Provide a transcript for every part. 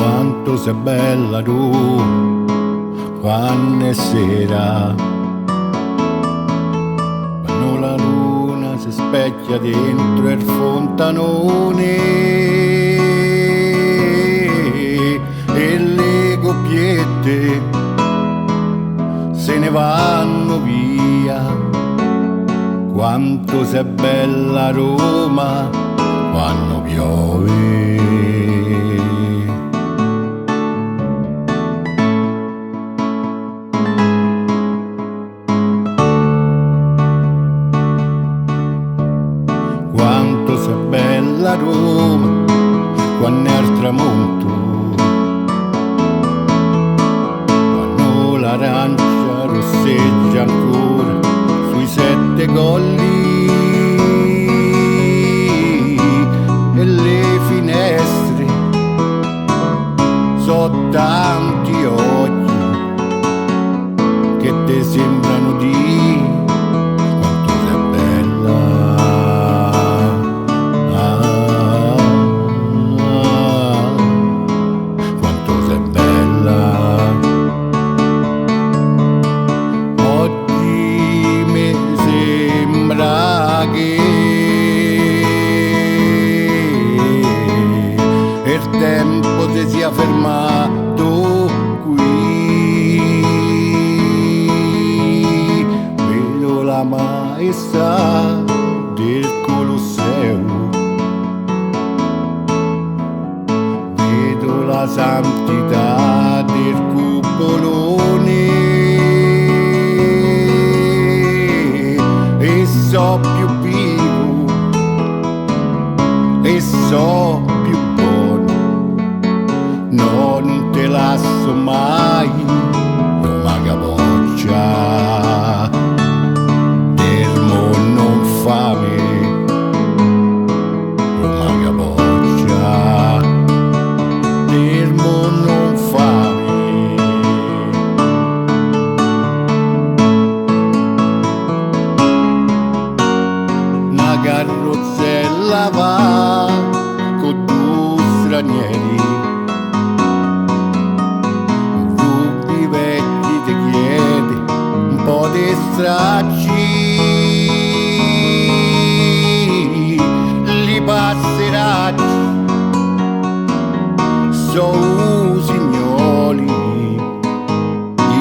Quanto sei bella tu, quando è sera, quando la luna si specchia dentro il fontanone e le coppiette se ne vanno via. Quanto sei bella Roma quando piove. Quanto sei bella Roma quando è al tramonto, quando l'arancia rosseggia ancora sui 7 colli e le finestre so tanti occhi che ti sembrano di quanto sei bella. Quanto sei bella. Oggi mi sembra che il tempo si sia fermato qui. Vedo la maestà del Colosseo, vedo la santità del cupolone e so più vivo e so più buono, non te lascio mai, Roma capoccia, termo non fame, Roma capoccia, termo non fame. Una carrozzella va con 2 stranieri, rubi vecchi ti chiede un po' di stracci, li passeracci so usignoli.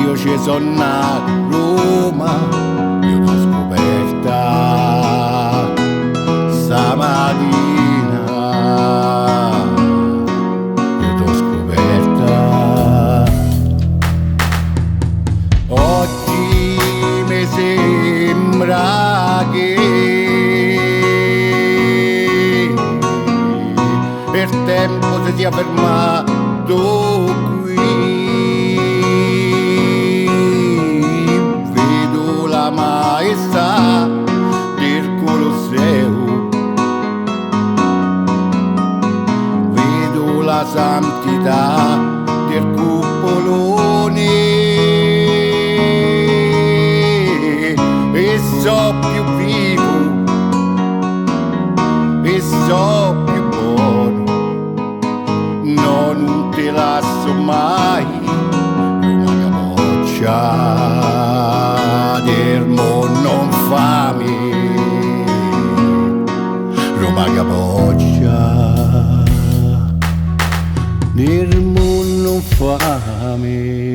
Io ci sono nato Roma, io t'ho scoperta stamattina, io t'ho scoperta. Oggi mi sembra che il tempo si sia fermato qui. Vedo la maestà del Colosseo, vedo la santità del cupolone e so più vivo e so più buono, non te lascio mai, Roma capoccia, termo non fame, Roma capoccia, termo non fame.